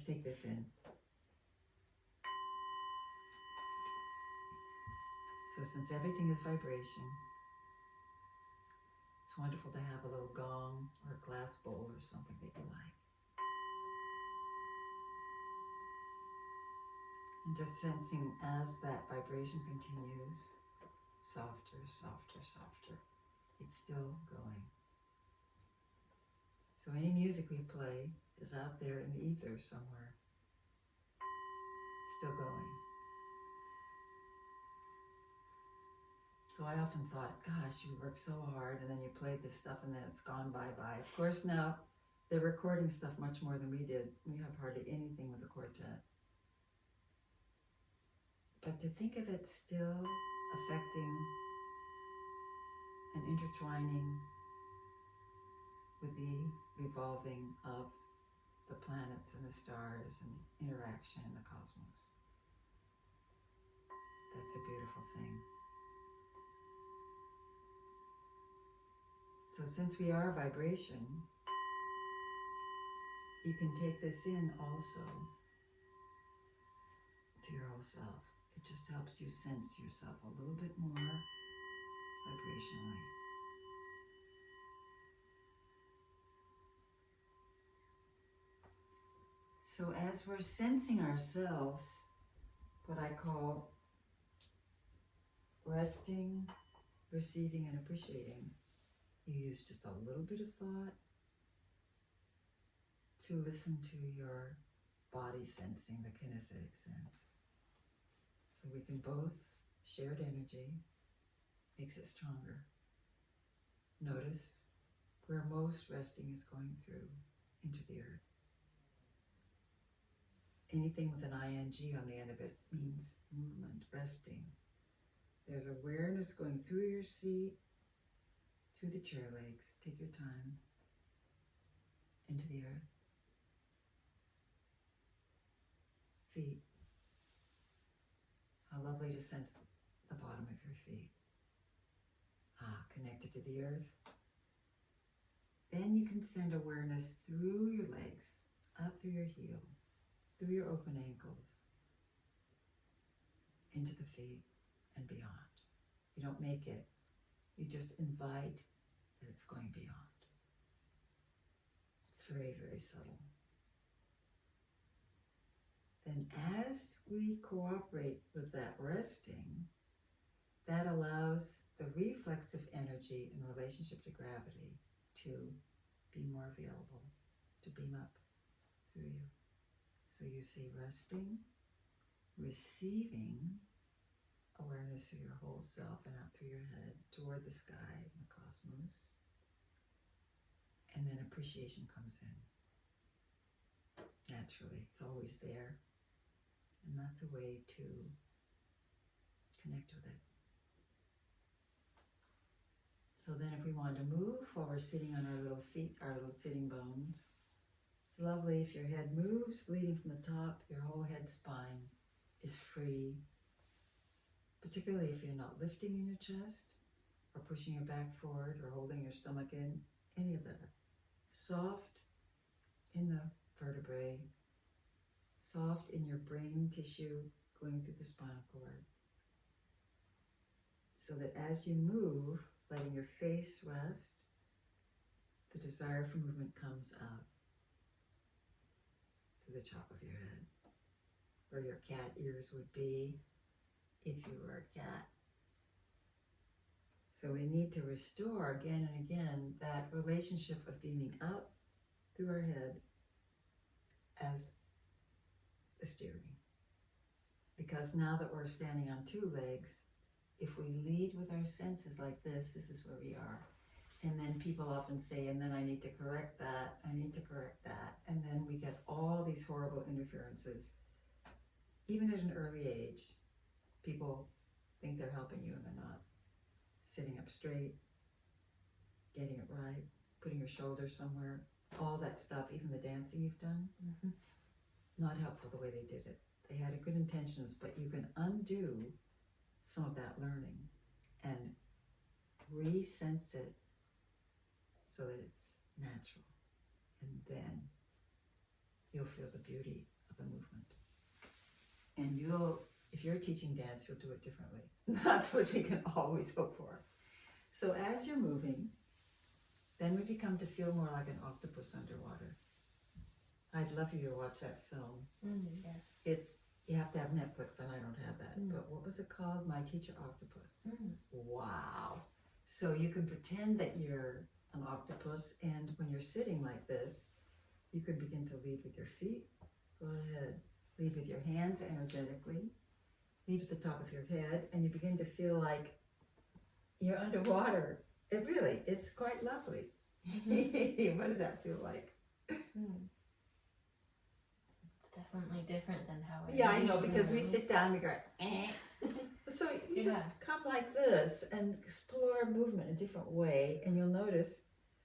take this in. So since everything is vibration, it's wonderful to have a little gong or a glass bowl or something that you like. And just sensing as that vibration continues, softer, softer, softer, it's still going. So any music we play is out there in the ether somewhere, still going. So I often thought, gosh, you work so hard and then you played this stuff and then it's gone bye-bye. Of course now they're recording stuff much more than we did. We have hardly anything with the quartet. But to think of it still affecting and intertwining with the revolving of the planets and the stars and the interaction in the cosmos. That's a beautiful thing. So since we are vibration, you can take this in also to your whole self. It just helps you sense yourself a little bit more vibrationally. So as we're sensing ourselves, what I call resting, receiving, and appreciating, you use just a little bit of thought to listen to your body sensing, the kinesthetic sense. So we can both, shared energy makes it stronger. Notice where most resting is going through into the earth. Anything with an ing on the end of it means movement, resting. There's awareness going through your seat, through the chair legs. Take your time. Into the earth. Feet. How lovely to sense the bottom of your feet. Connected to the earth. Then you can send awareness through your legs, up through your heel, through your open ankles, into the feet and beyond. You don't make it. You just invite that it's going beyond. It's very, very subtle. Then as we cooperate with that resting, that allows the reflexive energy in relationship to gravity to be more available, to beam up through you. So you see resting, receiving awareness of your whole self and out through your head toward the sky and the cosmos. And then appreciation comes in. Naturally, it's always there. And that's a way to connect with it. So then if we want to move while we're sitting on our little feet, our little sitting bones, it's lovely if your head moves, leading from the top, your whole head spine is free. Particularly if you're not lifting in your chest, or pushing your back forward, or holding your stomach in, any of that. Soft in the vertebrae, soft in your brain tissue going through the spinal cord. So that as you move, letting your face rest, the desire for movement comes out to the top of your head, where your cat ears would be if you were a cat. So we need to restore again and again that relationship of beaming out through our head as the steering. Because now that we're standing on two legs, if we lead with our senses like this is where we are. And then people often say, and then I need to correct that, I need to correct that. And then we get all these horrible interferences. Even at an early age, people think they're helping you and they're not. Sitting up straight, getting it right, putting your shoulders somewhere, all that stuff, even the dancing you've done, not helpful the way they did it. They had good intentions, but you can undo some of that learning and re-sense it so that it's natural. And then you'll feel the beauty of the movement. And if you're teaching dance, you'll do it differently. That's what we can always hope for. So as you're moving, then we become to feel more like an octopus underwater. I'd love you to watch that film. Yes. You have to have Netflix, and I don't have that. But what was it called? My Teacher Octopus. Wow. So you can pretend that you're an octopus, and when you're sitting like this, you can begin to lead with your feet. Go ahead. Lead with your hands energetically. Lead at the top of your head, and you begin to feel like you're underwater. It's quite lovely. What does that feel like? It's definitely different than how I know, because we sit down and we go, eh. So you just come like this and explore movement in a different way, and you'll notice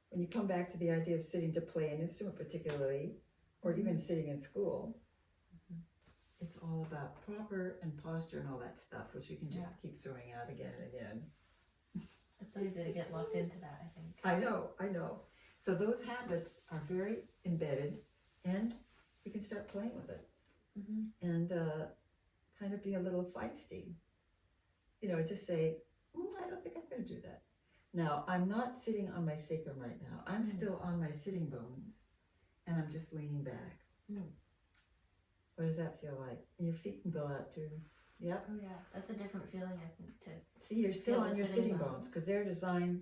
when you come back to the idea of sitting to play an instrument particularly, or even sitting in school, it's all about proper and posture and all that stuff, which we can just keep throwing out again and again. It's so easy to get locked into that, I think. I know. So those habits are very embedded, and you can start playing with it. And kind of be a little feisty. Just say, I don't think I'm going to do that. Now, I'm not sitting on my sacrum right now. I'm still on my sitting bones, and I'm just leaning back. What does that feel like? And your feet can go out too. Yep. Oh yeah, that's a different feeling, I think, to see, you're still on your sitting bones, because they're designed,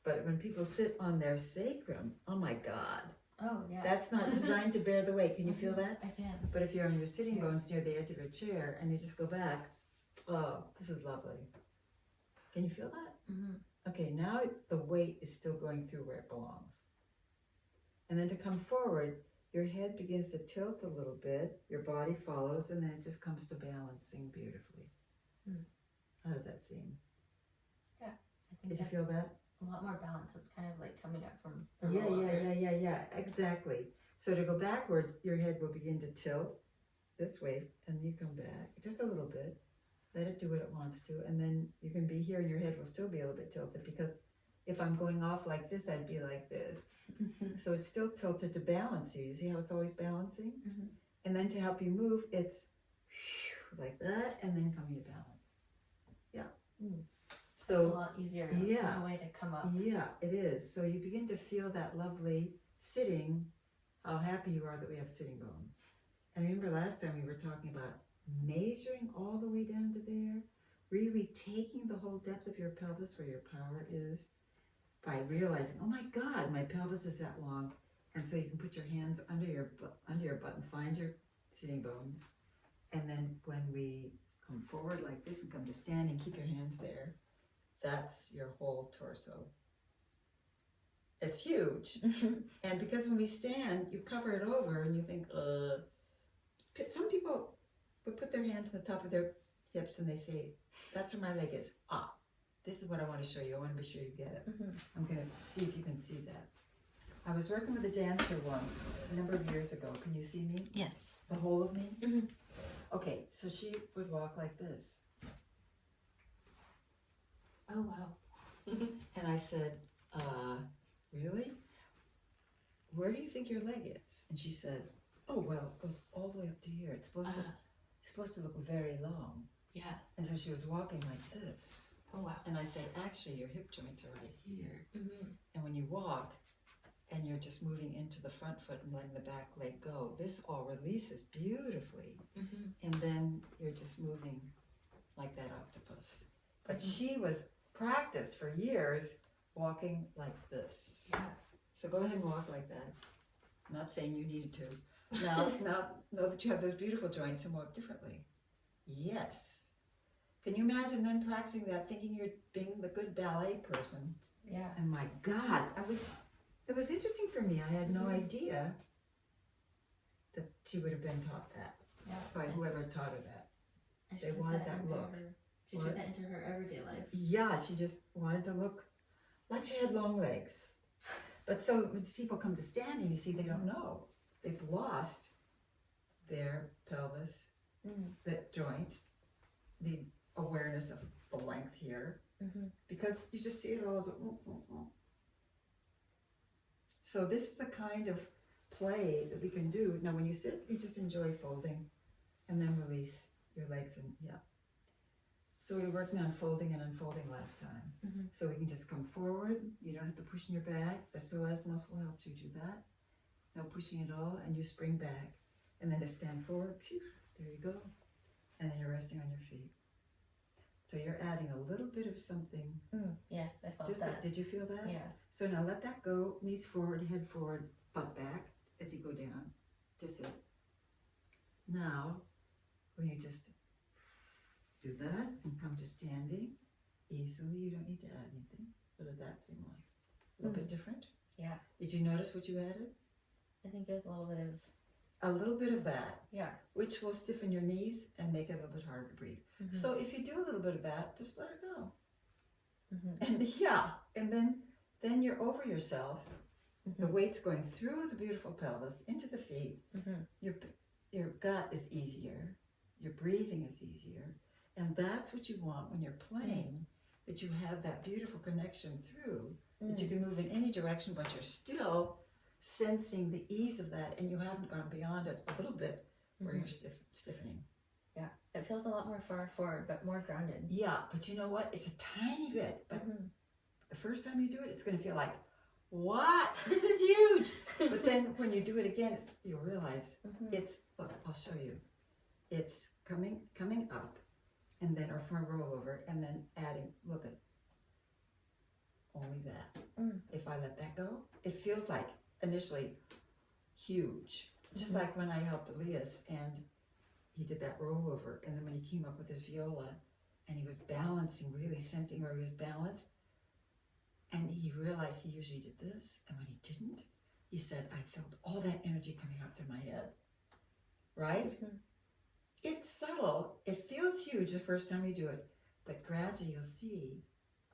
but when people sit on their sacrum, oh my God. Oh yeah. That's not designed to bear the weight. Can you feel that? I can. But if you're on your sitting bones near the edge of your chair and you just go back, oh, this is lovely. Can you feel that? Okay, now the weight is still going through where it belongs. And then to come forward, your head begins to tilt a little bit, your body follows, and then it just comes to balancing beautifully. How does that seem? Yeah. I think Did you feel that? A lot more balance. It's kind of like coming up from Yeah, exactly. So to go backwards, your head will begin to tilt this way, and you come back just a little bit. Let it do what it wants to, and then you can be here, and your head will still be a little bit tilted, because if I'm going off like this, I'd be like this. So it's still tilted to balance you. You see how it's always balancing? And then to help you move, it's like that, and then coming to balance. Yeah. So it's a lot easier way to come up. Yeah, it is. So you begin to feel that lovely sitting, how happy you are that we have sitting bones. And remember last time we were talking about measuring all the way down to there, really taking the whole depth of your pelvis where your power is, by realizing, oh my God, my pelvis is that long. And so you can put your hands under your butt and find your sitting bones. And then when we come forward like this and come to standing, keep your hands there. That's your whole torso. It's huge. And because when we stand, you cover it over and you think, some people would put their hands on the top of their hips and they say, that's where my leg is. This is what I want to show you. I want to be sure you get it. I'm going to see if you can see that. I was working with a dancer once, a number of years ago. Can you see me? Yes. The whole of me? Okay, so she would walk like this. Oh, wow. And I said, really? Where do you think your leg is? And she said, oh, well, it goes all the way up to here. It's supposed to look very long. Yeah. And so she was walking like this. Oh, wow. And I said, actually, your hip joints are right here. And when you walk and you're just moving into the front foot and letting the back leg go, this all releases beautifully. And then you're just moving like that octopus. But she was practiced for years walking like this. Yeah. So go ahead and walk like that. I'm not saying you needed to. Now know that you have those beautiful joints and walk differently. Yes. Can you imagine then practicing that, thinking you're being the good ballet person? Yeah. And my God, it was interesting for me. I had no idea that she would have been taught that by whoever taught her that. They wanted that look. She took that into her everyday life. Yeah, she just wanted to look like she had long legs. But so when people come to standing, you see, they don't know. They've lost their pelvis, that joint, the awareness of the length here, because you just see it all as a So this is the kind of play that we can do. Now when you sit, you just enjoy folding and then release your legs and So we were working on folding and unfolding last time. Mhm. So we can just come forward. You don't have to push in your back. The psoas muscle helps you do that. No pushing at all, and you spring back. And then to stand forward, phew, there you go. And then you're resting on your feet. So you're adding a little bit of something. Yes, I felt that. Did you feel that? Yeah. So now let that go, knees forward, head forward, butt back as you go down to sit. Now, when you just do that and come to standing easily, you don't need to add anything. What did that seem like? A little bit different? Yeah. Did you notice what you added? I think it was a little bit of... A little bit of that, Yeah. which will stiffen your knees and make it a little bit harder to breathe. Mhm. So if you do a little bit of that, just let it go. Mhm. And then you're over yourself. The Mhm. weight's going through the beautiful pelvis into the feet. Mhm. Your gut is easier. Your breathing is easier. And that's what you want when you're playing, that you have that beautiful connection through, that you can move in any direction, but you're still sensing the ease of that, and you haven't gone beyond it a little bit where you're stiffening. Yeah, it feels a lot more far forward, but more grounded. Yeah, but you know what? It's a tiny bit, but the first time you do it, it's going to feel like, what? This is huge. But then when you do it again, you'll realize look, I'll show you. It's coming up, and then, or from a rollover, and then adding, look at, only that. If I let that go, it feels like initially huge. Just like when I helped Elias and he did that rollover, and then when he came up with his viola and he was balancing, really sensing where he was balanced, and he realized he usually did this, and when he didn't, he said, I felt all that energy coming up through my head. Right? It's subtle. It feels huge the first time you do it, but gradually you'll see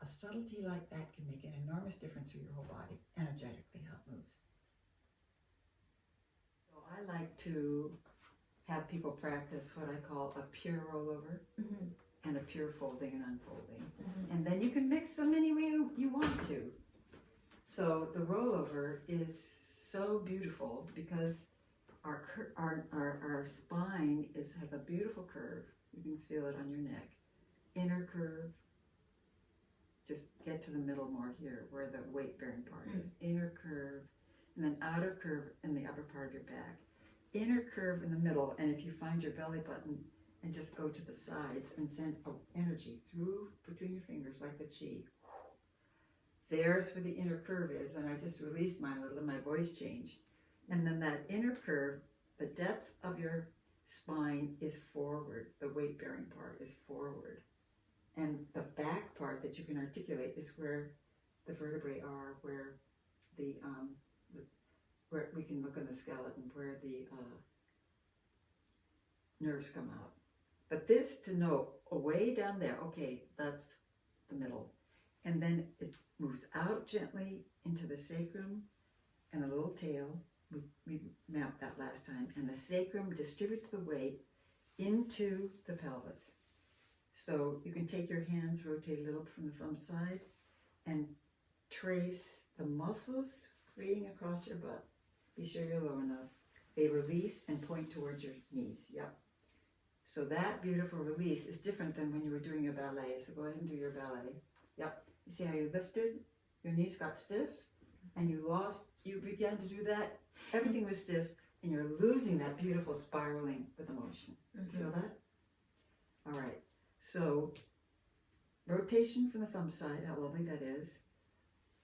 a subtlety like that can make an enormous difference through your whole body, energetically, how it moves. So I like to have people practice what I call a pure rollover and a pure folding and unfolding. And then you can mix them any way you want to. So the rollover is so beautiful because our spine has a beautiful curve. You can feel it on your neck. Inner curve. Just get to the middle more here where the weight-bearing part is. Inner curve, and then outer curve in the upper part of your back. Inner curve in the middle, and if you find your belly button and just go to the sides and send energy through between your fingers like the chi. There's where the inner curve is, and I just released mine a little and my voice changed. And then that inner curve, the depth of your spine is forward. The weight-bearing part is forward. And the back part that you can articulate is where the vertebrae are, where where we can look in the skeleton, where the nerves come out. But this to know, way down there, okay, that's the middle. And then it moves out gently into the sacrum and a little tail. We mapped that last time. And the sacrum distributes the weight into the pelvis. So you can take your hands, rotate a little from the thumb side, and trace the muscles freeing across your butt. Be sure you're low enough. They release and point towards your knees. Yep. So that beautiful release is different than when you were doing your ballet. So go ahead and do your ballet. Yep. You see how you lifted? Your knees got stiff, and you began to do that. Everything was stiff, and you're losing that beautiful spiraling with emotion. You feel that? All right. So, rotation from the thumb side, how lovely that is.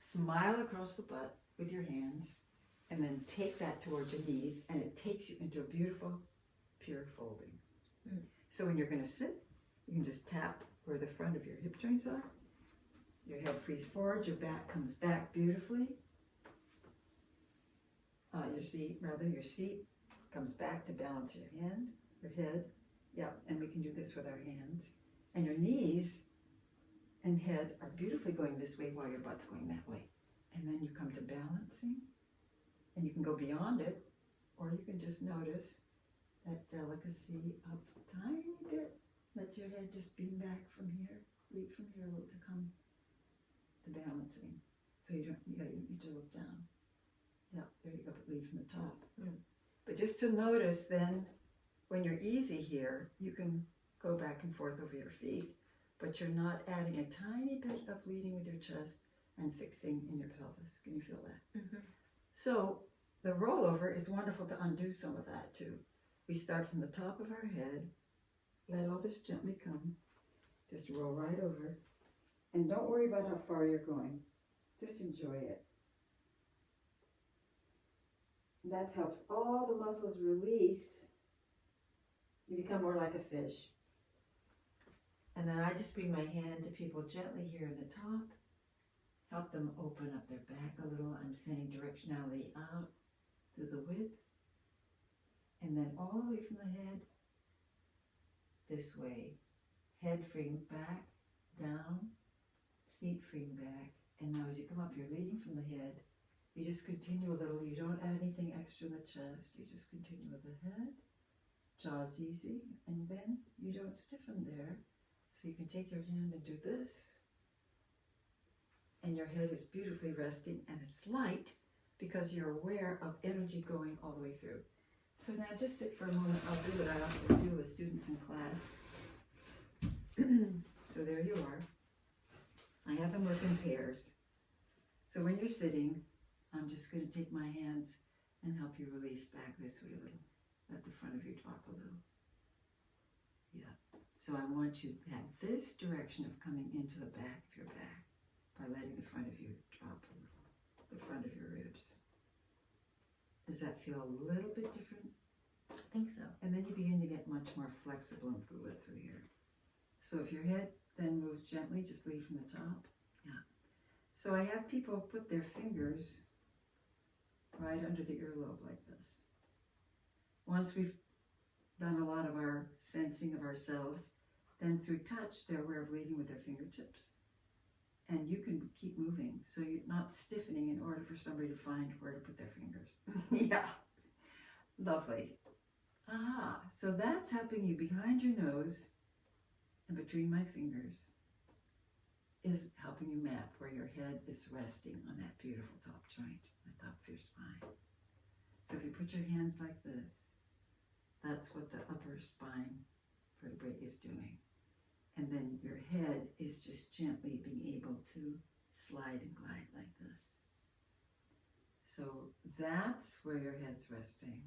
Smile across the butt with your hands, and then take that towards your knees, and it takes you into a beautiful, pure folding. So when you're going to sit, you can just tap where the front of your hip joints are. Your head frees forward, your back comes back beautifully. Your seat comes back to balance your head. Yep, and we can do this with our hands. And your knees and head are beautifully going this way while your butt's going that way. And then you come to balancing, and you can go beyond it, or you can just notice that delicacy of a tiny bit. Let your head just beam back from here, leap from here a little to come to balancing. So you need to look down. Yeah, there you go, but lead from the top. Mm. But just to notice then, when you're easy here, you can go back and forth over your feet, but you're not adding a tiny bit of leading with your chest and fixing in your pelvis. Can you feel that? Mm-hmm. So the rollover is wonderful to undo some of that too. We start from the top of our head, let all this gently come, just roll right over, and don't worry about how far you're going. Just enjoy it. That helps all the muscles release. You become more like a fish. And then I just bring my hand to people gently here in the top, help them open up their back a little. I'm sending directionality out through the width, and then all the way from the head this way. Head freeing back, down, seat freeing back, and now as you come up, you're leading from the head. You just continue a little. You don't add anything extra in the chest. You just continue with the head, jaws easy, and then you don't stiffen there. So you can take your hand and do this, and your head is beautifully resting, and it's light because you're aware of energy going all the way through. So now just sit for a moment. I'll do what I also do with students in class. So there you are. I have them work in pairs. So when you're sitting, I'm just going to take my hands and help you release back this way a little. Let the front of you drop a little. Yeah. So I want you to have this direction of coming into the back of your back by letting the front of you drop a little, the front of your ribs. Does that feel a little bit different? I think so. And then you begin to get much more flexible and fluid through here. So if your head then moves gently, just lead from the top. Yeah. So I have people put their fingers right under the earlobe like this. Once we've done a lot of our sensing of ourselves, then through touch, they're aware of leading with their fingertips. And you can keep moving, so you're not stiffening in order for somebody to find where to put their fingers. Yeah, lovely. Aha, so that's helping you behind your nose and between my fingers is helping you map where your head is resting on that beautiful top joint, the top of your spine. So if you put your hands like this, that's what the upper spine vertebrae is doing. And then your head is just gently being able to slide and glide like this. So that's where your head's resting.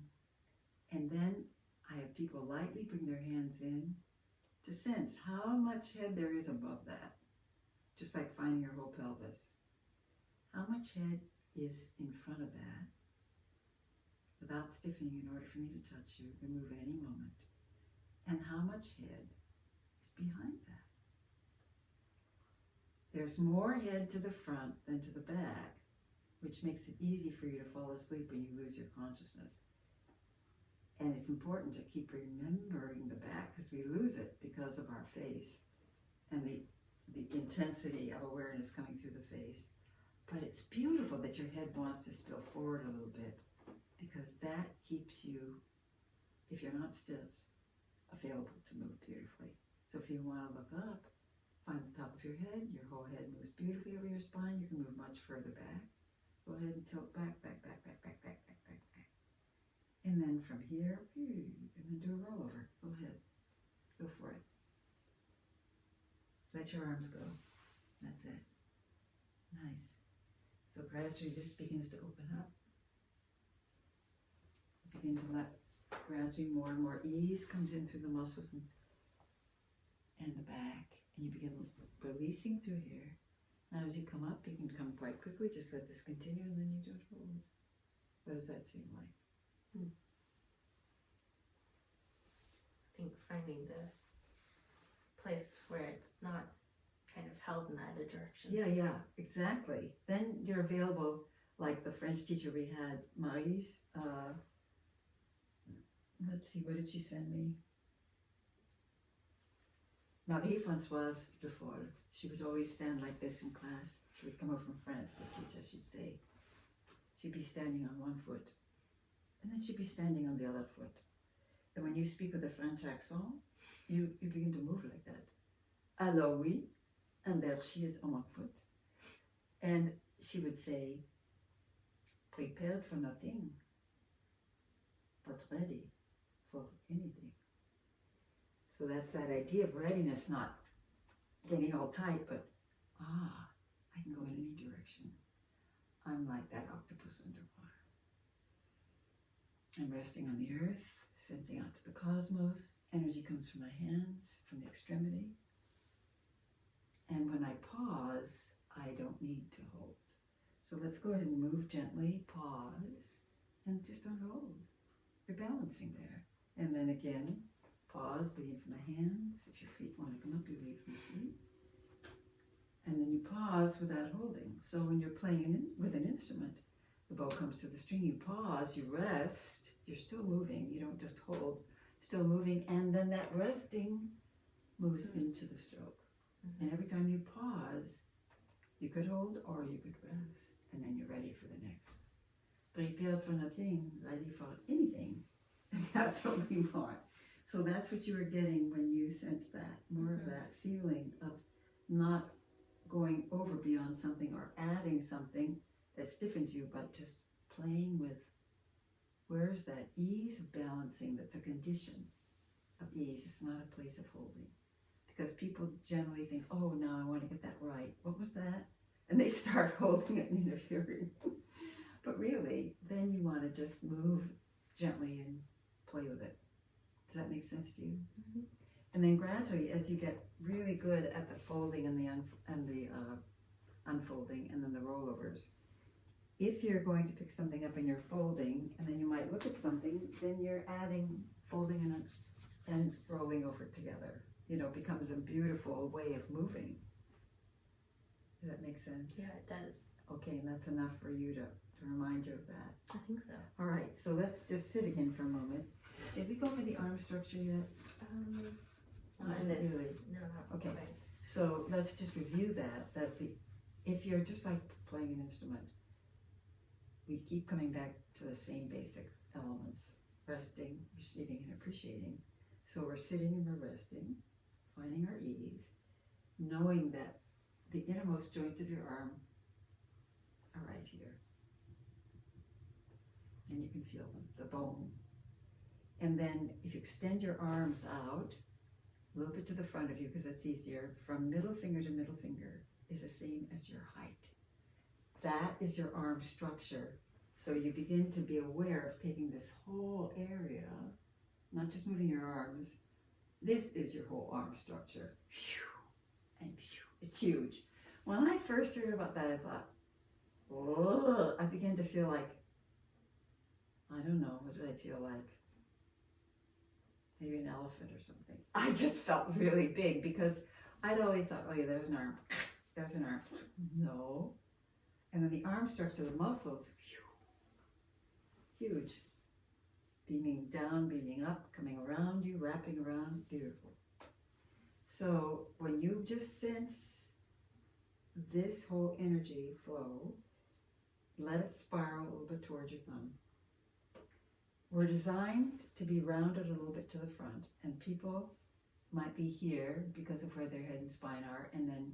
And then I have people lightly bring their hands in to sense how much head there is above that. Just like finding your whole pelvis. How much head is in front of that without stiffening in order for me to touch you. You can move at any moment. And how much head is behind that. There's more head to the front than to the back, which makes it easy for you to fall asleep when you lose your consciousness. And it's important to keep remembering the back because we lose it because of our face and the intensity of awareness coming through the face. But it's beautiful that your head wants to spill forward a little bit because that keeps you, if you're not stiff, available to move beautifully. So if you want to look up, find the top of your head, your whole head moves beautifully over your spine. You can move much further back. Go ahead and tilt back, back, back, back, back, back, back, back, back. And then from here, and then do a rollover. Go ahead. Go for it. Let your arms go. That's it. Nice. So gradually this begins to open up. Begin to let gradually more and more ease comes in through the muscles and the back. And you begin releasing through here. Now as you come up, you can come quite quickly. Just let this continue and then you do it forward. What does that seem like? I think finding the place where it's not kind of held in either direction. Yeah, exactly. Then you're available, like the French teacher we had, Mary's. Let's see, what did she send me? Marie-Françoise de Folle. She would always stand like this in class. She would come over from France to teach us, she'd say. She'd be standing on one foot, and then she'd be standing on the other foot. And when you speak with a French accent, you begin to move like that. Alors oui, and there she is on one foot. And she would say, prepared for nothing, but ready for anything. So that's that idea of readiness, not getting all tight, but I can go in any direction. I'm like that octopus underwater. I'm resting on the earth, sensing out to the cosmos. Energy comes from my hands, from the extremity. And when I pause, I don't need to hold. So let's go ahead and move gently, pause, and just don't hold. You're balancing there. And then again, pause, leading from the hands. If your feet want to come up, you lead from the feet. And then you pause without holding. So when you're playing with an instrument, the bow comes to the string, you pause, you rest, you're still moving, you don't just hold, still moving, and then that resting moves into the stroke. And every time you pause, you could hold or you could rest, and then you're ready for the next. Prepared for nothing, ready for anything. And that's what we want. So that's what you were getting when you sensed that, more of that feeling of not going over beyond something or adding something that stiffens you, but just playing with where's that ease of balancing that's a condition of ease. It's not a place of holding. Because people generally think, oh, now I want to get that right. What was that? And they start holding it and interfering. But really, then you want to just move gently and play with it. Does that make sense to you? And then gradually, as you get really good at the folding and the unfolding and then the rollovers, if you're going to pick something up and you're folding, and then you might look at something, then you're adding folding and rolling over together. You know, it becomes a beautiful way of moving. Does that make sense? Yeah, it does. Okay, and that's enough for you to remind you of that. I think so. All right, so let's just sit again for a moment. Did we go over the arm structure yet? Not in this. Really? No, not Okay. quite. So let's just review that if you're just like playing an instrument, we keep coming back to the same basic elements: resting, receiving, and appreciating. So we're sitting and we're resting, finding our ease, knowing that the innermost joints of your arm are right here. And you can feel them, the bone. And then if you extend your arms out, a little bit to the front of you because that's easier, from middle finger to middle finger is the same as your height. That is your arm structure. So you begin to be aware of taking this whole area, not just moving your arms. This is your whole arm structure. And it's huge. When I first heard about that, I thought, oh, I began to feel like, I don't know, what did I feel like? Maybe an elephant or something. I just felt really big because I'd always thought, oh yeah, there's an arm, there's an arm. No. And then the arm structure, the muscles, huge. Beaming down, beaming up, coming around you, wrapping around, beautiful. So when you just sense this whole energy flow, let it spiral a little bit towards your thumb. We're designed to be rounded a little bit to the front, and people might be here because of where their head and spine are, and then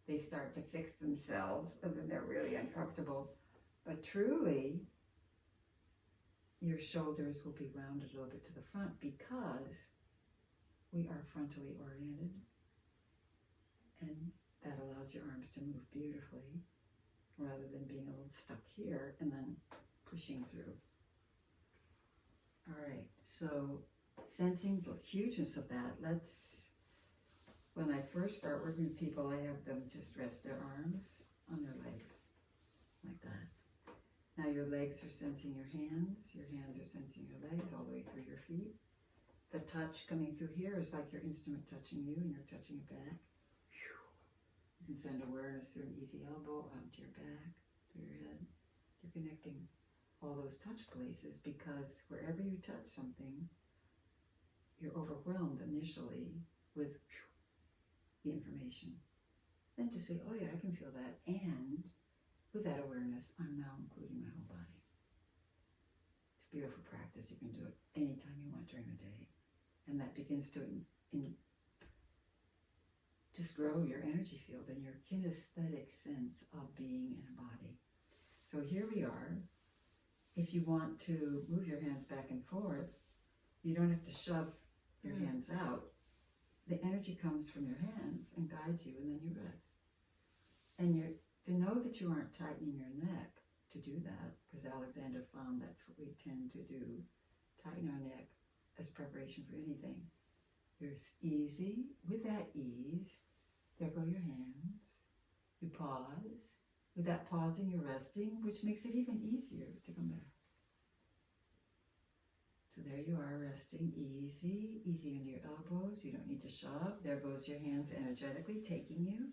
they start to fix themselves, and then they're really uncomfortable. But truly, your shoulders will be rounded a little bit to the front because we are frontally oriented, and that allows your arms to move beautifully rather than being a little stuck here and then pushing through. All right, so sensing the hugeness of that, when I first start working with people, I have them just rest their arms on their legs, like that. Now your legs are sensing your hands are sensing your legs all the way through your feet. The touch coming through here is like your instrument touching you and you're touching it back. You can send awareness through an easy elbow onto your back, through your head. You're connecting all those touch places because wherever you touch something, you're overwhelmed initially with the information. Then to say, oh yeah, I can feel that. And with that awareness, I'm now including my whole body. It's a beautiful practice. You can do it anytime you want during the day. And that begins to just grow your energy field and your kinesthetic sense of being in a body. So here we are. if you want to move your hands back and forth, you don't have to shove your hands out. The energy comes from your hands and guides you, and then you rest. And you're to know that you aren't tightening your neck to do that, because Alexander found that's what we tend to do, tighten our neck as preparation for anything. You're easy. With that ease, there go your hands. You pause. With that pausing, you're resting, which makes it even easier to come back. So there you are, resting, easy, easy on your elbows. You don't need to shove. There goes your hands energetically taking you.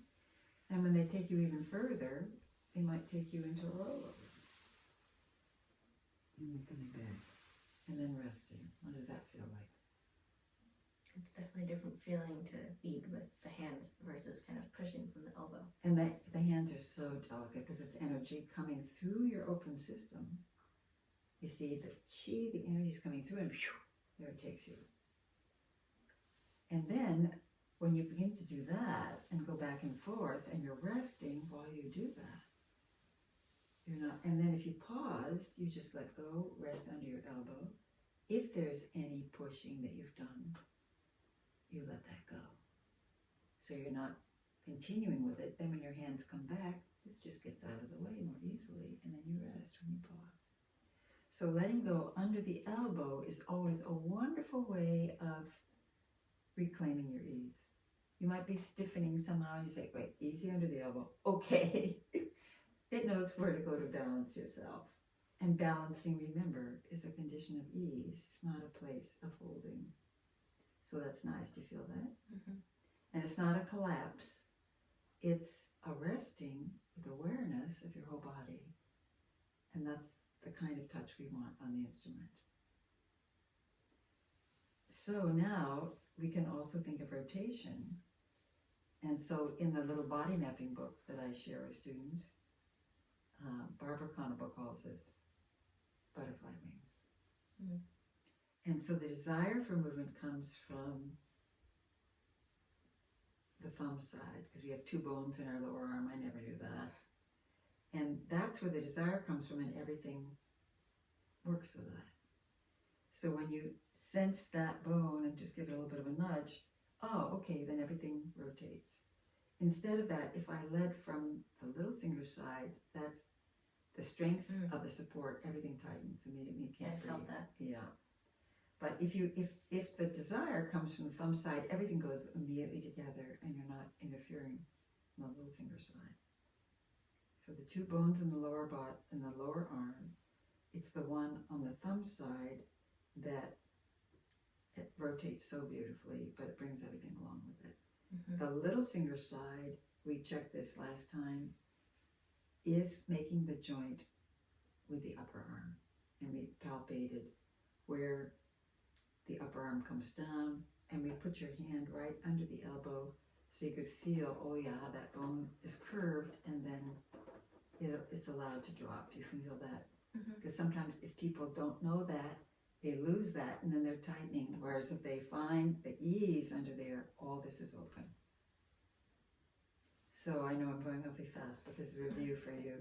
And when they take you even further, they might take you into a rollover. And you're coming back. And then resting. What does that feel like? It's definitely a different feeling to lead with the hands versus kind of pushing from the elbow. And the hands are so delicate because it's energy coming through your open system. You see the chi, the energy is coming through, and whew, there it takes you. And then when you begin to do that and go back and forth, and you're resting while you do that, you're not. And then if you pause, you just let go, rest under your elbow. If there's any pushing that you've done, you let that go. So you're not continuing with it. Then when your hands come back, this just gets out of the way more easily, and then you rest when you pause. So letting go under the elbow is always a wonderful way of reclaiming your ease. You might be stiffening somehow, and you say, wait, easy under the elbow. Okay. It knows where to go to balance yourself. And balancing, remember, is a condition of ease. It's not a place of holding. So that's nice. Do you feel that? Mm-hmm. And it's not a collapse. It's a resting with awareness of your whole body. And that's the kind of touch we want on the instrument. So now we can also think of rotation. And so in the little body mapping book that I share with students, Barbara Conable calls this butterfly wings. Mm. And so the desire for movement comes from the thumb side, because we have two bones in our lower arm. I never knew that. And that's where the desire comes from, and everything works with that. So when you sense that bone and just give it a little bit of a nudge, oh, okay, then everything rotates. Instead of that, if I led from the little finger side, that's the strength of the support, everything tightens immediately. You can't breathe. I felt that. Yeah. But if the desire comes from the thumb side, everything goes immediately together, and you're not interfering on the little finger side. So the two bones in the lower arm, it's the one on the thumb side that it rotates so beautifully, but it brings everything along with it. Mm-hmm. The little finger side, we checked this last time, is making the joint with the upper arm. And we palpated where the upper arm comes down, and we put your hand right under the elbow so you could feel, oh yeah, that bone is curved, and then it's allowed to drop. You can feel that. Because sometimes if people don't know that, they lose that, and then they're tightening. Whereas if they find the ease under there, all this is open. So I know I'm going awfully fast, but this is a review for you.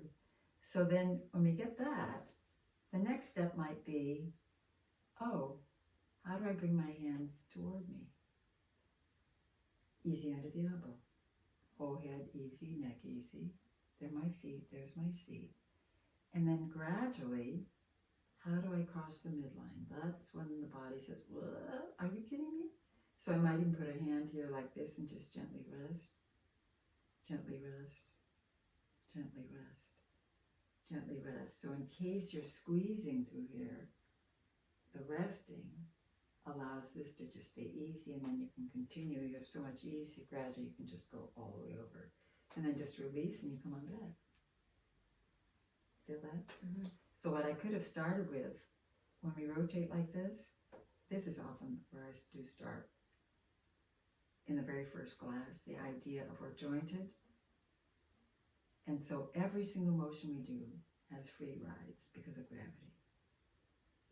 So then when we get that, the next step might be, oh, how do I bring my hands toward me? Easy under the elbow. Whole head easy, neck easy. They're my feet, there's my seat. And then gradually, how do I cross the midline? That's when the body says, what? Are you kidding me? So I might even put a hand here like this and just gently rest. Gently rest. Gently rest. Gently rest. So in case you're squeezing through here, the resting allows this to just stay easy, and then you can continue. You have so much ease, gradually you can just go all the way over. And then just release, and you come on back. Feel that? Mm-hmm. So what I could have started with, when we rotate like this is often where I do start. In the very first class, the idea of we're jointed. And so every single motion we do has free rides because of gravity.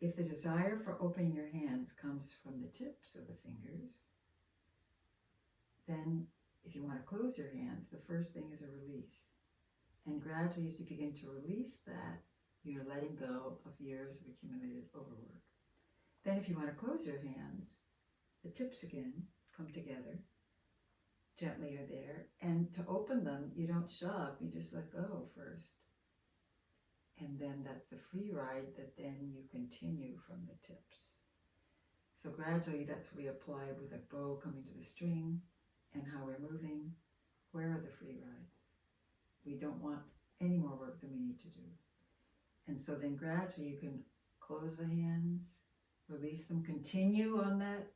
If the desire for opening your hands comes from the tips of the fingers, then if you want to close your hands, the first thing is a release. And gradually as you begin to release that, You're letting go of years of accumulated overwork. Then if you want to close your hands, the tips again come together. Gently are there. And to open them, you don't shove, you just let go first. And then that's the free ride that then you continue from the tips. So gradually that's what we apply with a bow coming to the string and how we're moving. Where are the free rides? We don't want any more work than we need to do. And so then gradually you can close the hands, release them, continue on that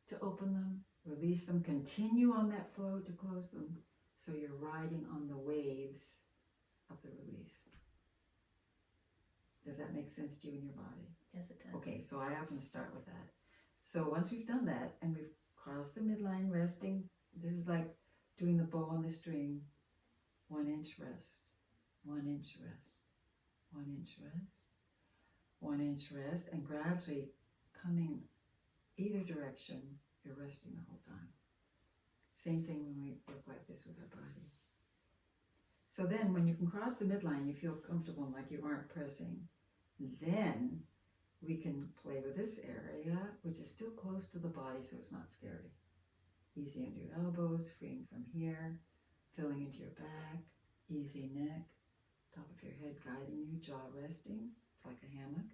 to open them, release them, continue on that flow to close them. So you're riding on the waves of the release. Does that make sense to you in your body? Yes, it does. Okay, so I often start with that. So once we've done that and we've crossed the midline, resting, this is like doing the bow on the string. 1 inch rest, 1 inch rest, 1 inch rest, 1 inch rest, and gradually coming either direction, you're resting the whole time. Same thing when we work like this with our body. So then when you can cross the midline, you feel comfortable and like you aren't pressing. Then we can play with this area, which is still close to the body, so it's not scary. Easy under your elbows, freeing from here, filling into your back, easy neck, top of your head guiding you, jaw resting, it's like a hammock.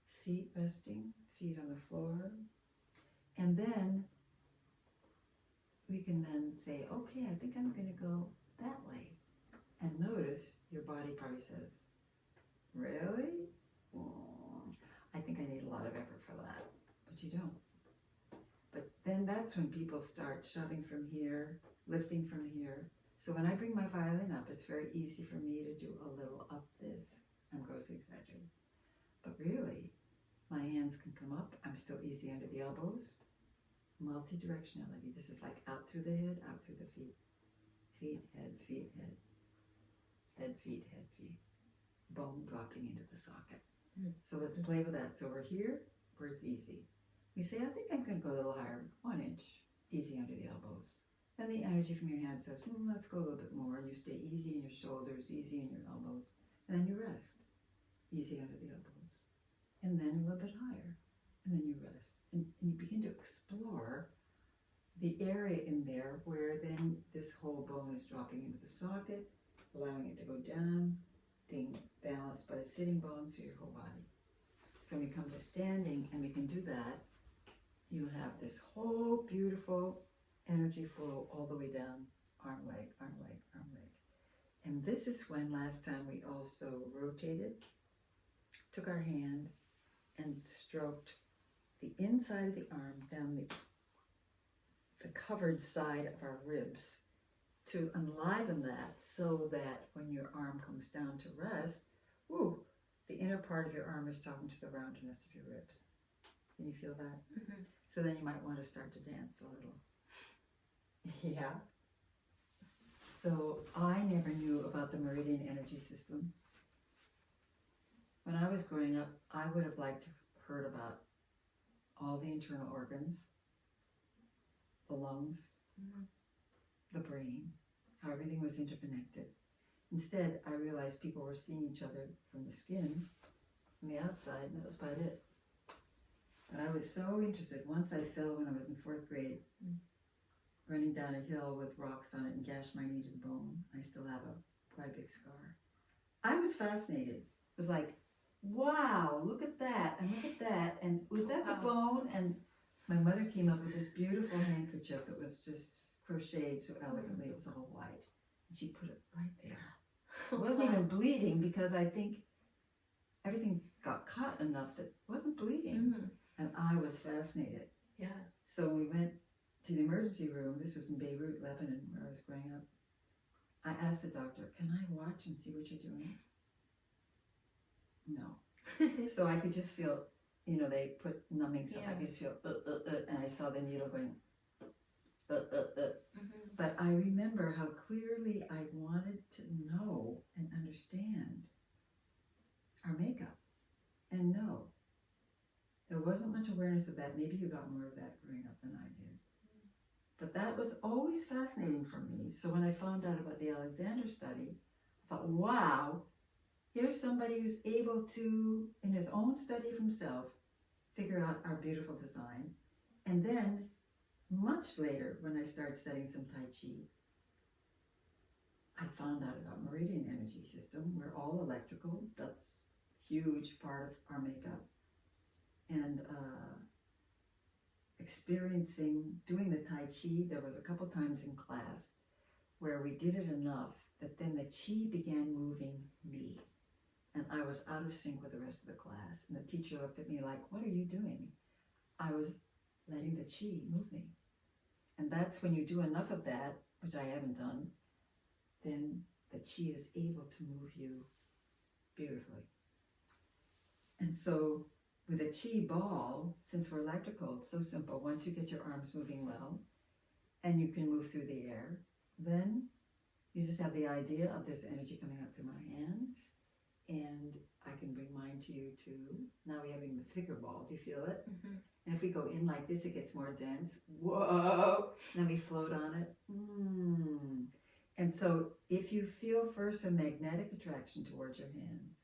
Seat resting, feet on the floor. And then we can then say, okay, I think I'm going to go that way. And notice your body probably says, really? I think I need a lot of effort for that. But you don't. But then that's when people start shoving from here, lifting from here. So when I bring my violin up, it's very easy for me to do a little up this. I'm grossly exaggerating. But really, my hands can come up. I'm still easy under the elbows. Multi-directionality. This is like out through the head, out through the feet. Feet, head, feet, head. Head, feet, head, feet. Bone dropping into the socket. So let's play with that. So we're here, where it's easy. You say, I think I'm going to go a little higher, 1 inch, easy under the elbows. Then the energy from your hand says, let's go a little bit more. And you stay easy in your shoulders, easy in your elbows. And then you rest, easy under the elbows. And then a little bit higher. And then you rest. And you begin to explore the area in there where then this whole bone is dropping into the socket, allowing it to go down, being balanced by the sitting bones through your whole body. So when we come to standing and we can do that, you have this whole beautiful energy flow all the way down, arm, leg, arm, leg, arm, leg. And this is when last time we also rotated, took our hand and stroked the inside of the arm down the covered side of our ribs to enliven that so that when your arm comes down to rest, the inner part of your arm is talking to the roundness of your ribs. Can you feel that? Mm-hmm. So then you might want to start to dance a little. Yeah. So I never knew about the meridian energy system. When I was growing up, I would have liked to have heard about all the internal organs, the lungs, the brain, how everything was interconnected. Instead, I realized people were seeing each other from the skin, from the outside, and that was about it. And I was so interested. Once I fell when I was in 4th grade, running down a hill with rocks on it and gashed my knee to the bone. I still have quite a big scar. I was fascinated. It was like, wow, look at that, and look at that, and was that the bone? And my mother came up with this beautiful handkerchief that was just crocheted so elegantly. It was all white. And she put it right there. It wasn't even bleeding because I think everything got cut enough that it wasn't bleeding. And I was fascinated. Yeah. So we went to the emergency room. This was in Beirut, Lebanon, where I was growing up. I asked the doctor, can I watch and see what you're doing? No. So I could just feel, they put numbing stuff. I could just feel, and I saw the needle going, But I remember how clearly I wanted to know and understand our makeup and know. There wasn't much awareness of that. Maybe you got more of that growing up than I did. But that was always fascinating for me. So when I found out about the Alexander study, I thought, wow, Here's somebody who's able to, in his own study of himself, figure out our beautiful design. And then, much later, when I started studying some Tai Chi, I found out about meridian energy system. We're all electrical. That's a huge part of our makeup. And experiencing, doing the Tai Chi, there was a couple times in class where we did it enough that then the Chi began moving me. And I was out of sync with the rest of the class. And the teacher looked at me like, what are you doing? I was letting the Chi move me. And that's when you do enough of that, which I haven't done, then the Chi is able to move you beautifully. And so with a Chi ball, since we're electrical, it's so simple. Once you get your arms moving well, and you can move through the air, then you just have the idea of there's energy coming up through my hands, and I can bring mine to you too. Now we have even a thicker ball. Do you feel it? Mm-hmm. And if we go in like this, it gets more dense. Whoa! And then we float on it. And so if you feel first a magnetic attraction towards your hands,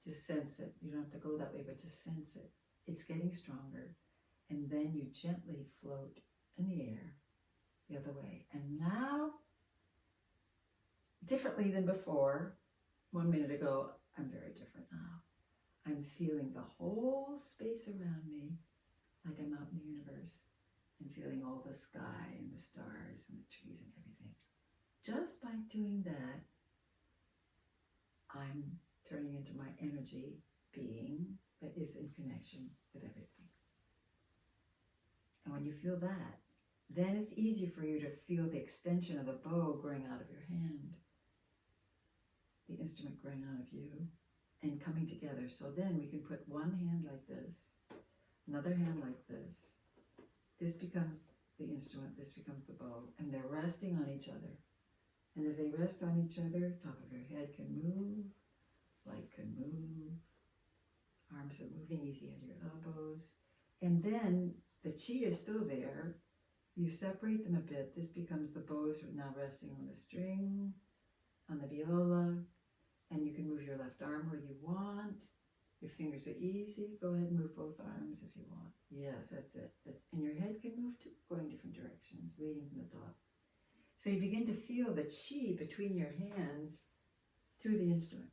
just sense it. You don't have to go that way, but just sense it. It's getting stronger. And then you gently float in the air the other way. And now, differently than before, 1 minute ago, I'm very different now. I'm feeling the whole space around me like I'm out in the universe and feeling all the sky and the stars and the trees and everything. Just by doing that, I'm turning into my energy being that is in connection with everything. And when you feel that, then it's easy for you to feel the extension of the bow growing out of your hand, the instrument growing out of you, and coming together. So then we can put one hand like this, another hand like this. This becomes the instrument, this becomes the bow, and they're resting on each other. And as they rest on each other, top of your head can move, leg can move, arms are moving easy at your elbows. And then the Chi is still there. You separate them a bit. This becomes the bows now resting on the string, on the viola, and you can move your left arm where you want. Your fingers are easy. Go ahead and move both arms if you want. Yes, that's it. And your head can move too, going different directions, leading from the top. So you begin to feel the Chi between your hands through the instrument.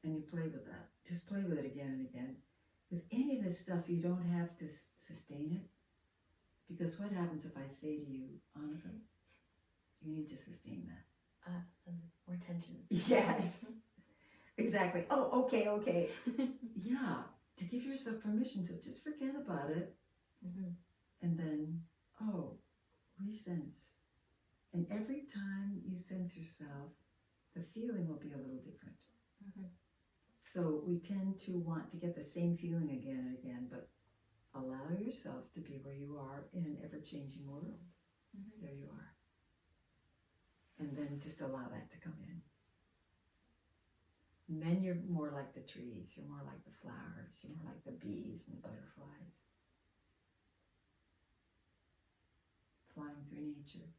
And you play with that. Just play with it again and again. With any of this stuff, you don't have to sustain it. Because what happens if I say to you, Annika, you need to sustain that? More tension. Yes. Exactly. Oh, okay. Yeah. To give yourself permission to just forget about it. Mm-hmm. And then, resense. And every time you sense yourself, the feeling will be a little different. Mm-hmm. So we tend to want to get the same feeling again and again, but allow yourself to be where you are in an ever-changing world. Mm-hmm. There you are. And then just allow that to come in. And then you're more like the trees, you're more like the flowers, you're more like the bees and the butterflies. Flying through nature.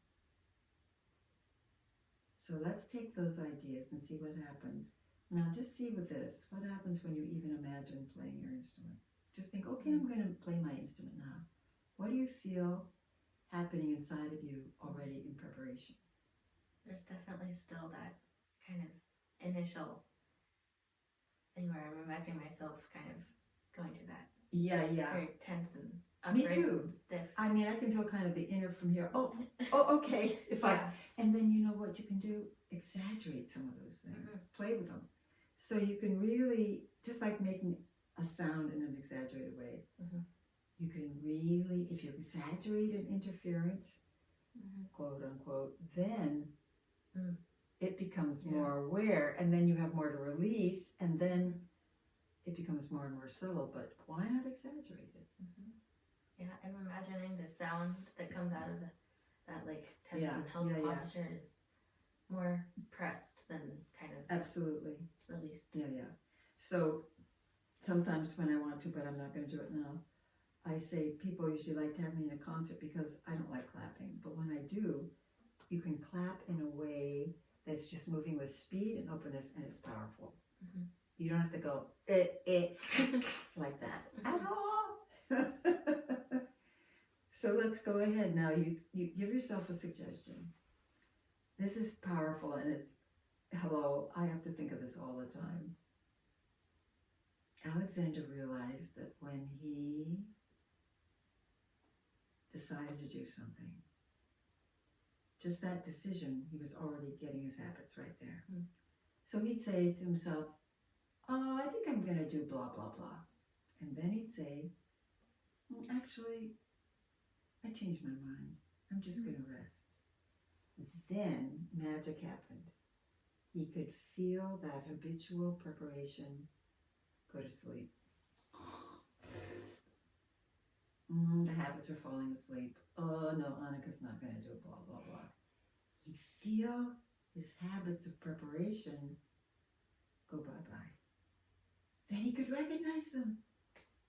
So let's take those ideas and see what happens. Now just see with this, what happens when you even imagine playing your instrument? Just think, okay, I'm going to play my instrument now. What do you feel happening inside of you already in preparation? There's definitely still that kind of initial thing where I'm imagining myself kind of going to that. Yeah. Very tense and Me too. Stiff. I mean, I can feel kind of the inner from here. Oh, okay. And then you know what you can do? Exaggerate some of those things. Mm-hmm. Play with them. So you can really, just like making a sound in an exaggerated way, mm-hmm. you can really, if you exaggerate an interference, mm-hmm. quote unquote, then it becomes more aware, and then you have more to release, and then it becomes more and more subtle, but why not exaggerate it? Mm-hmm. Yeah, I'm imagining the sound that comes out of that like tense and held posture is more pressed than kind of absolutely released. Yeah. So sometimes when I want to, but I'm not going to do it now, I say people usually like to have me in a concert because I don't like clapping, but when I do, you can clap in a way that's just moving with speed and openness, and it's powerful. Mhm. You don't have to go like that at all. So let's go ahead now. You give yourself a suggestion. This is powerful, and it's, hello, I have to think of this all the time. Alexander realized that when he decided to do something, just that decision, he was already getting his habits right there. Mm. So he'd say to himself, oh, I think I'm going to do blah, blah, blah. And then he'd say, actually, I changed my mind. I'm just going to rest. Then magic happened. He could feel that habitual preparation go to sleep. The habits are falling asleep. Oh no, Annika's not going to do blah, blah, blah. He'd feel his habits of preparation go bye-bye. Then he could recognize them.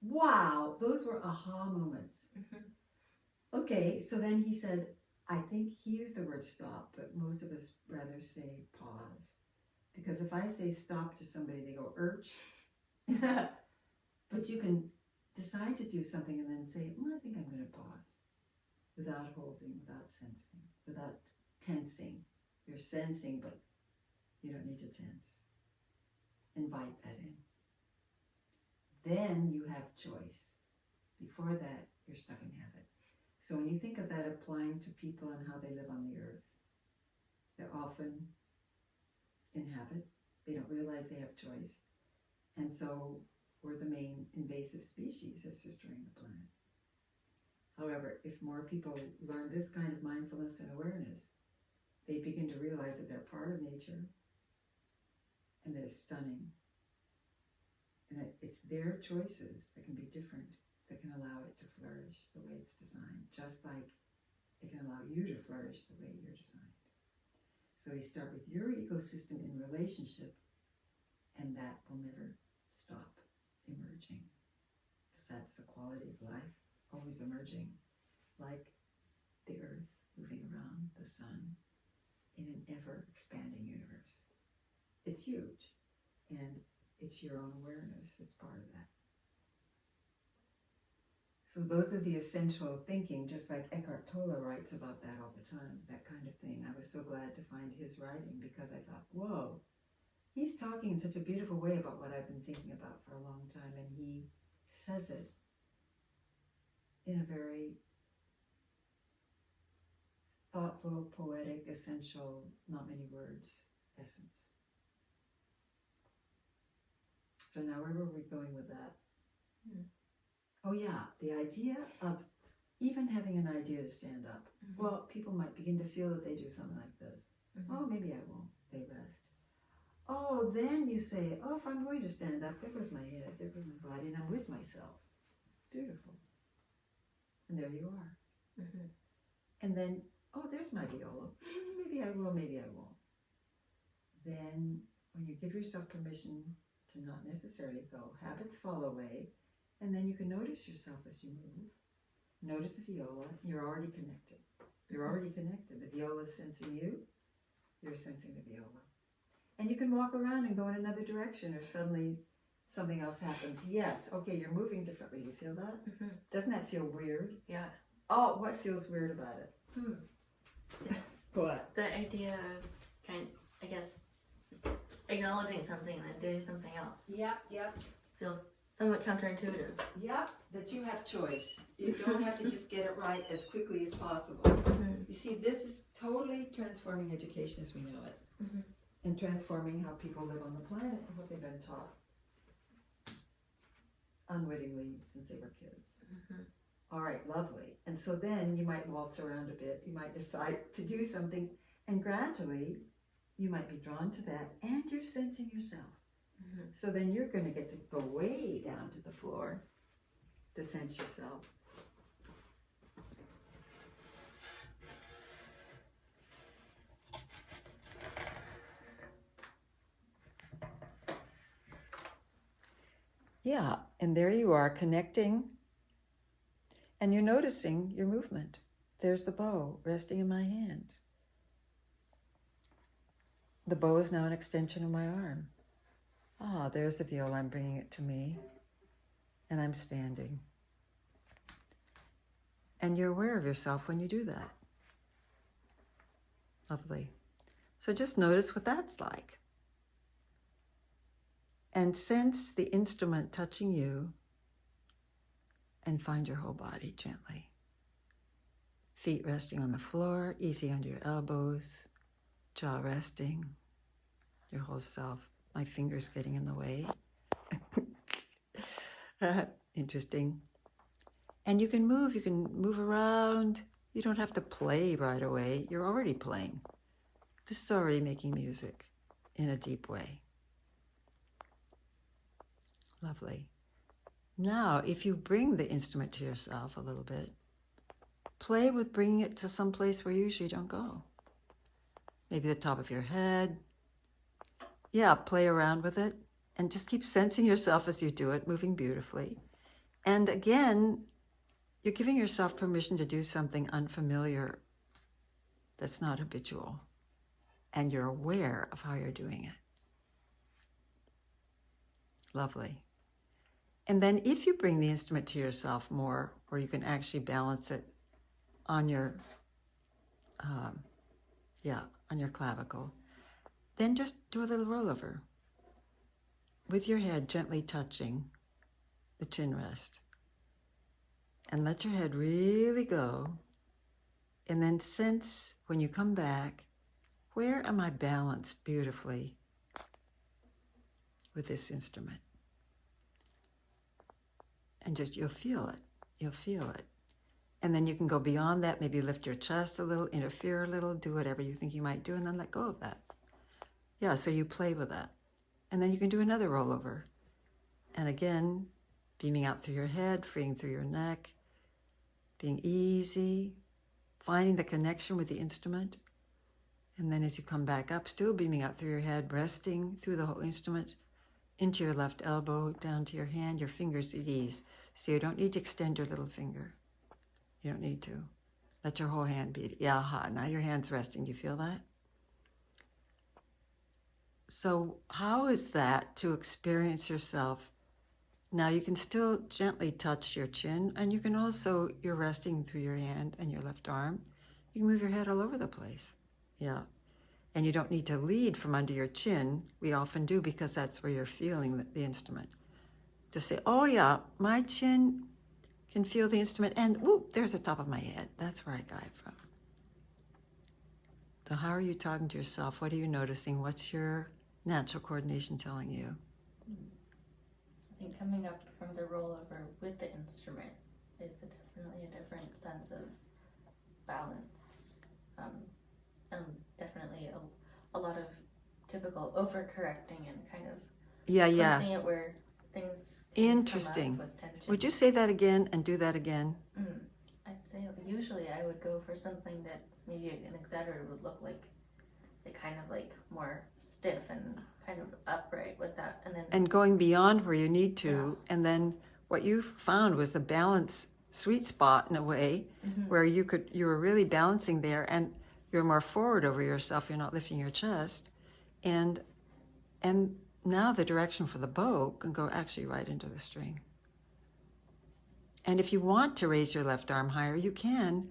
Wow, those were aha moments. Mhm. Okay, so then he said, I think he used the word stop, but most of us rather say pause. Because if I say stop to somebody, they go, urch. But you can decide to do something and then say, I think I'm going to pause. Without holding, without sensing, without tensing. You're sensing, but you don't need to tense. Invite that in. Then you have choice. Before that, you're stuck in habit. So when you think of that applying to people and how they live on the earth, they're often in habit. They don't realize they have choice. And so we're the main invasive species that's destroying the planet. However, if more people learn this kind of mindfulness and awareness, they begin to realize that they're part of nature and that it's stunning. And that it's their choices that can be different, that can allow it to flourish the way it's designed, just like it can allow you to flourish the way you're designed. So you start with your ecosystem in relationship, and that will never stop emerging. Because that's the quality of life, always emerging, like the earth moving around the sun in an ever-expanding universe. It's huge, and it's your own awareness that's part of that. So those are the essential thinking, just like Eckhart Tolle writes about that all the time, that kind of thing. I was so glad to find his writing because I thought, whoa, he's talking in such a beautiful way about what I've been thinking about for a long time, and he says it in a very thoughtful, poetic, essential, not many words essence. So now where were we going with that? Oh yeah, the idea of even having an idea to stand up. Mm-hmm. Well, people might begin to feel that they do something like this. Mm-hmm. Oh, maybe I won't. They rest. Oh, then you say, oh, if I'm going to stand up, there goes my head, there goes my body, and I'm with myself. Beautiful. And there you are. Mm-hmm. And then, oh, there's my viola. Maybe I will, maybe I won't. Then, when you give yourself permission to not necessarily go, habits fall away, and then you can notice yourself as you move. Notice the viola. You're already connected. You're already connected. The viola is sensing you. You're sensing the viola. And you can walk around and go in another direction, or suddenly something else happens. Yes, okay, you're moving differently. You feel that? Mm-hmm. Doesn't that feel weird? Yeah. Oh, what feels weird about it? Yes. What? The idea of I guess, acknowledging something and then doing something else. Yep. Feels somewhat counterintuitive. Yep, that you have choice. You don't have to just get it right as quickly as possible. Mm-hmm. You see, this is totally transforming education as we know it. Mm-hmm. And transforming how people live on the planet and what they've been taught unwittingly since they were kids. Mm-hmm. All right, lovely. And so then you might waltz around a bit. You might decide to do something, and gradually you might be drawn to that, and you're sensing yourself. Mm-hmm. So then you're going to get to go way down to the floor to sense yourself. Yeah, and there you are connecting, and you're noticing your movement. There's the bow resting in my hands. the bow is now an extension of my arm. Ah, there's the viola. I'm bringing it to me. And I'm standing. And you're aware of yourself when you do that. Lovely. So just notice what that's like. And sense the instrument touching you and find your whole body gently. Feet resting on the floor, easy under your elbows, jaw resting, your whole self. My fingers getting in the way. Interesting. And you can move around. You don't have to play right away. You're already playing. This is already making music in a deep way. Lovely. Now, if you bring the instrument to yourself a little bit, play with bringing it to some place where you usually don't go. Maybe the top of your head. Yeah, play around with it and just keep sensing yourself as you do it, moving beautifully. And again, you're giving yourself permission to do something unfamiliar that's not habitual. And you're aware of how you're doing it. Lovely. And then if you bring the instrument to yourself more, where you can actually balance it on your, on your clavicle, then just do a little rollover with your head gently touching the chin rest. And let your head really go. And then sense when you come back, where am I balanced beautifully with this instrument? And just, you'll feel it. You'll feel it. And then you can go beyond that, maybe lift your chest a little, interfere a little, do whatever you think you might do, and then let go of that. Yeah, so you play with that. And then you can do another rollover. And again, beaming out through your head, freeing through your neck, being easy, finding the connection with the instrument. And then as you come back up, still beaming out through your head, resting through the whole instrument, into your left elbow, down to your hand, your fingers at ease. So you don't need to extend your little finger. You don't need to. Let your whole hand be. Yeah, now your hand's resting. Do you feel that? So how is that to experience yourself? Now you can still gently touch your chin, and you can also, you're resting through your hand and your left arm. You can move your head all over the place. Yeah. And you don't need to lead from under your chin. We often do because that's where you're feeling the instrument. Just say, oh yeah, my chin can feel the instrument, and whoop, there's the top of my head. That's where I got it from. So how are you talking to yourself? What are you noticing? What's your natural coordination telling you? I think coming up from the rollover with the instrument is definitely a different sense of balance. And definitely a lot of typical overcorrecting and kind of placing it where things interesting. Come up with tension. Would you say that again and do that again? I'd say usually I would go for something that's maybe an exaggerator would look like kind of like more stiff and kind of upright with that, and going beyond where you need to, and then what you found was the balance sweet spot in a way, where you were really balancing there, and you're more forward over yourself. You're not lifting your chest, and now the direction for the bow can go actually right into the string. And if you want to raise your left arm higher, you can,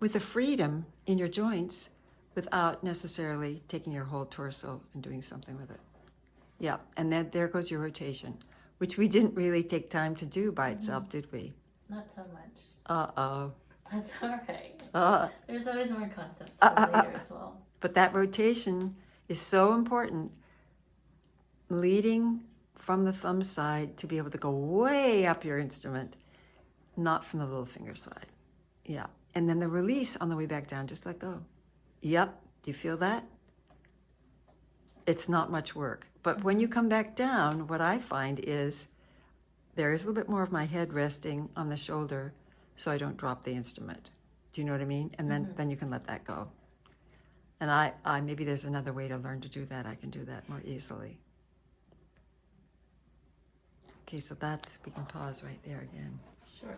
with the freedom in your joints, without necessarily taking your whole torso and doing something with it. Yeah, and then there goes your rotation, which we didn't really take time to do by itself, did we? Not so much. Uh-oh. That's all right. There's always more concepts later as well. But that rotation is so important. Leading from the thumb side to be able to go way up your instrument, not from the little finger side. Yeah. And then the release on the way back down, just let go. Yep. Do you feel that? It's not much work. But when you come back down, what I find is there is a little bit more of my head resting on the shoulder so I don't drop the instrument. Do you know what I mean? And then you can let that go. And I maybe there's another way to learn to do that. I can do that more easily. Okay, so we can pause right there again. Sure.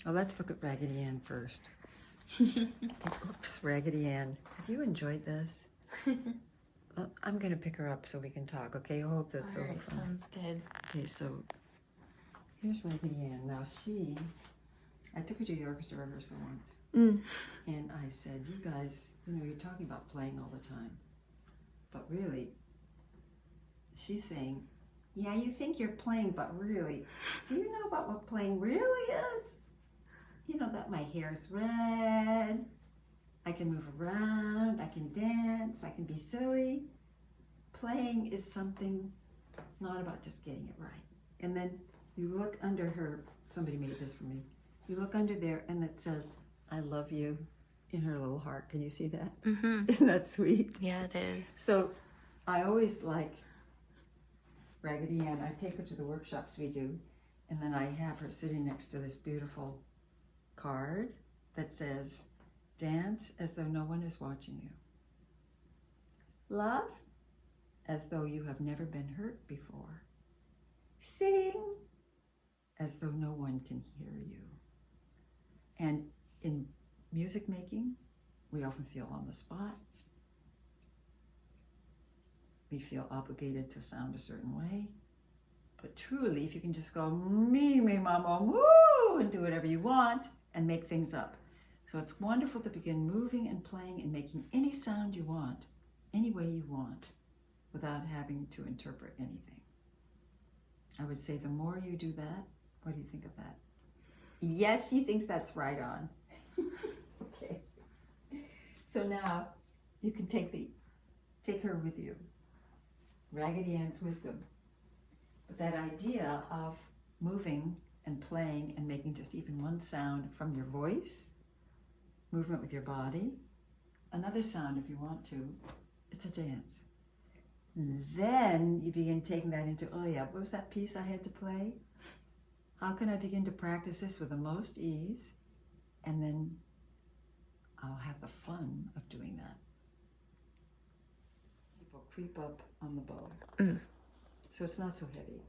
Oh, let's look at Raggedy Ann first. Okay, oops, Raggedy Ann. Have you enjoyed this? I'm going to pick her up so we can talk, okay? Hold this over. Alright, sounds good. Okay, so here's Raggedy Ann. Now I took her to the orchestra rehearsal once, and I said, you guys, you're talking about playing all the time, but really, she's saying, yeah, you think you're playing, but really, do you know about what playing really is? You know that my hair's red, I can move around, I can dance, I can be silly. Playing is something not about just getting it right. And then you look under her, somebody made this for me. You look under there and it says, I love you in her little heart. Can you see that? Mm-hmm. Isn't that sweet? Yeah, it is. So I always like Raggedy Ann. I take her to the workshops we do, and then I have her sitting next to this beautiful card that says, dance as though no one is watching you. Love as though you have never been hurt before. Sing as though no one can hear you. And in music making, we often feel on the spot. We feel obligated to sound a certain way. But truly, if you can just go, me, mama, woo, and do whatever you want and make things up. So it's wonderful to begin moving and playing and making any sound you want, any way you want, without having to interpret anything. I would say the more you do that, what do you think of that? Yes, she thinks that's right on. Okay. So now you can take her with you. Raggedy Ann's wisdom. But that idea of moving and playing and making just even one sound from your voice, movement with your body, another sound if you want to, it's a dance. And then you begin taking that into, oh yeah, what was that piece I had to play? How can I begin to practice this with the most ease? And then I'll have the fun of doing that. People creep up on the bow. So it's not so heavy.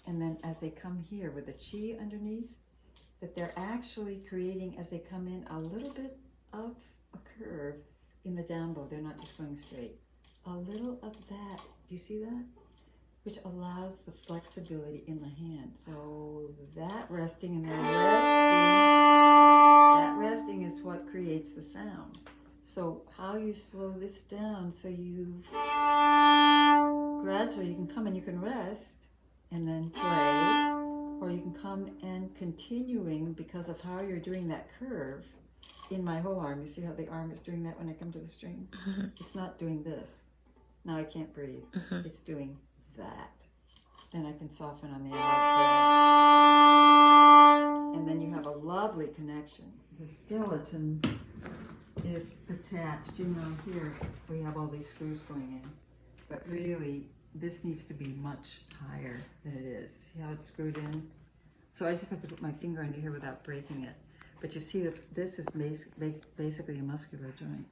And then as they come here with the chi underneath, that they're actually creating, as they come in, a little bit of a curve in the down bow. They're not just going straight. A little of that, do you see that? Which allows the flexibility in the hand. So that resting and then resting is what creates the sound. So how you slow this down so you gradually, you can come and you can rest and then play, or you can come and continuing because of how you're doing that curve in my whole arm. You see how the arm is doing that when I come to the string? Mm-hmm. It's not doing this. Now I can't breathe. Mm-hmm. It's doing that. Then I can soften on the out breath. And then you have a lovely connection. The skeleton is attached. Here we have all these screws going in. But really, this needs to be much higher than it is. See how it's screwed in? So I just have to put my finger under here without breaking it. But you see that this is basically a muscular joint.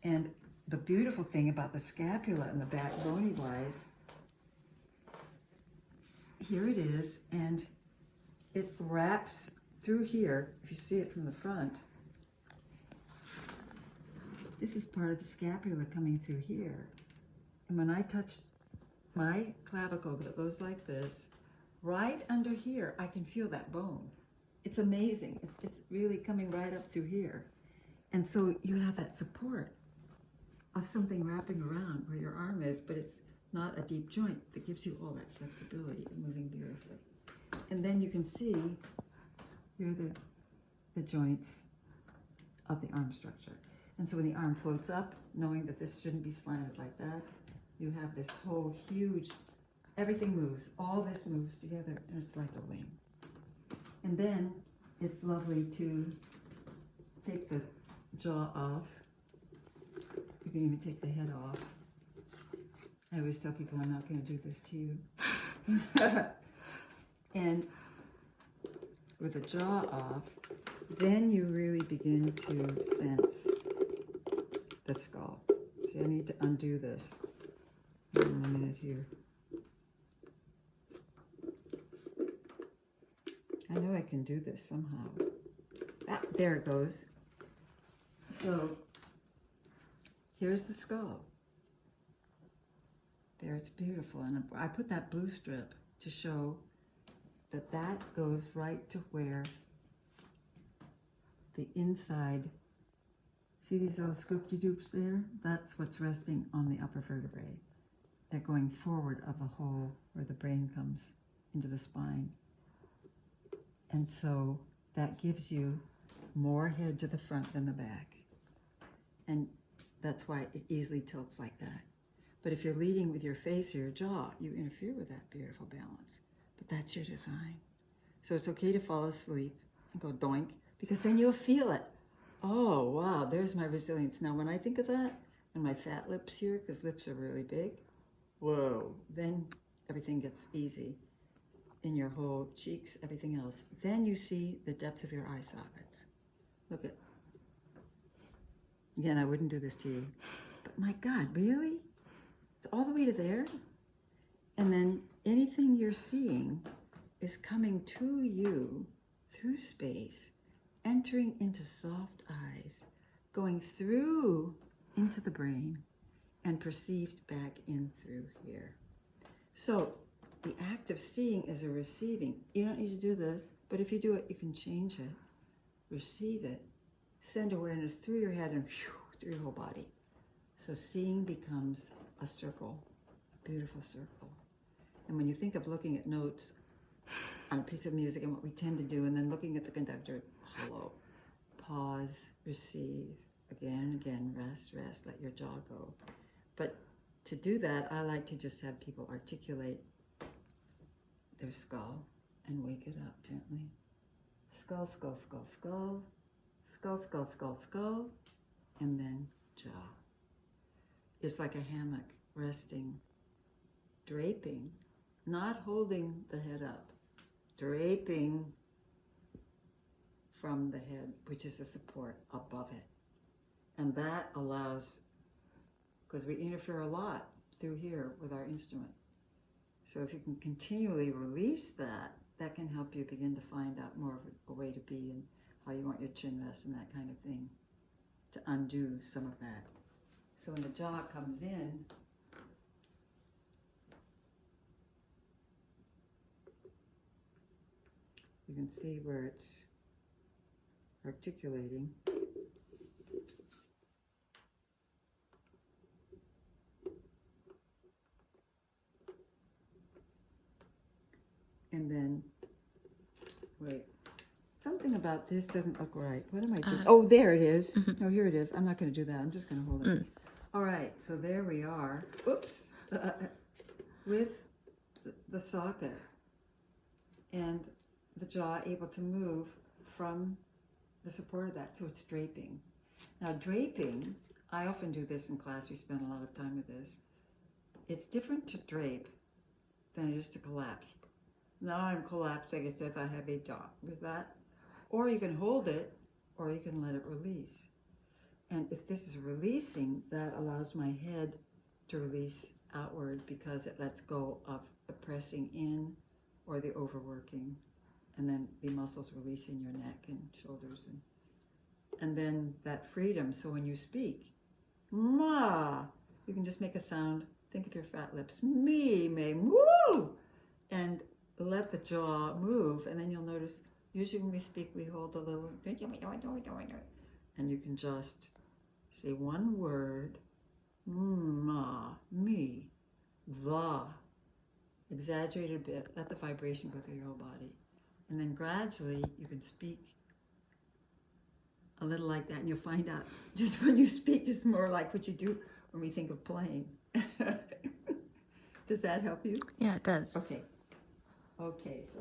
And the beautiful thing about the scapula and the back bony-wise, here it is, and it wraps through here. If you see it from the front, this is part of the scapula coming through here. And when I touch my clavicle that goes like this, right under here, I can feel that bone. It's amazing. It's really coming right up through here. And so you have that support of something wrapping around where your arm is, but it's not a deep joint that gives you all that flexibility and moving beautifully. And then you can see here are the joints of the arm structure. And so when the arm floats up, knowing that this shouldn't be slanted like that, you have this whole huge, everything moves, all this moves together, and it's like a wing. And then it's lovely to take the jaw off. You can even take the head off. I always tell people I'm not going to do this to you. And with the jaw off, then you really begin to sense the skull. See, I need to undo this. In a minute here. I know I can do this somehow. Ah, there it goes. So here's the skull. there. It's beautiful. And I put that blue strip to show that that goes right to where the inside, see these little scoop-de-doops there? That's what's resting on the upper vertebrae. They're going forward of the hole where the brain comes into the spine. And so that gives you more head to the front than the back. And that's why it easily tilts like that. But if you're leading with your face or your jaw, you interfere with that beautiful balance. But that's your design. So it's okay to fall asleep and go doink, because then you'll feel it. Oh, wow, there's my resilience. Now, when I think of that, and my fat lips here, because lips are really big, whoa, then everything gets easy in your whole cheeks, everything else. Then you see the depth of your eye sockets. Look at, again, I wouldn't do this to you, but my God, really? It's all the way to there? And then anything you're seeing is coming to you through space, entering into soft eyes, going through into the brain, and perceived back in through here. So the act of seeing is a receiving. You don't need to do this, but if you do it, you can change it. Receive it. Send awareness through your head and through your whole body. So seeing becomes a circle, a beautiful circle. And when you think of looking at notes on a piece of music and what we tend to do, and then looking at the conductor, hello, pause, receive, again and again, rest, rest, let your jaw go. But to do that, I like to just have people articulate their skull and wake it up gently. Skull, skull, skull, skull, skull, skull, skull, skull, and then jaw. It's like a hammock, resting, draping, not holding the head up, draping from the head, which is a support above it. And that allows, because we interfere a lot through here with our instrument. So if you can continually release that, that can help you begin to find out more of a way to be and how you want your chin rest and that kind of thing, to undo some of that. So when the jaw comes in, you can see where it's articulating. And then, wait, something about this doesn't look right. What am I doing? Oh, there it is. No, here it is. I'm not going to do that. I'm just going to hold it. All right, so there we are. Oops. With the socket and the jaw able to move from the support of that, so it's draping. Now draping, I often do this in class. We spend a lot of time with this. It's different to drape than it is to collapse. Now I'm collapsing, it says I have a jaw with that. Or you can hold it, or you can let it release. And if this is releasing, that allows my head to release outward because it lets go of the pressing in or the overworking. And then the muscles releasing your neck and shoulders. And then that freedom, so when you speak, ma, you can just make a sound, think of your fat lips, me, woo! And let the jaw move, and then you'll notice, usually when we speak, we hold a little, and you can just say one word, ma, me, the, exaggerate a bit, let the vibration go through your whole body. And then gradually you can speak a little like that, and you'll find out just when you speak is more like what you do when we think of playing. Does that help you? Yeah, it does. Okay. Okay, so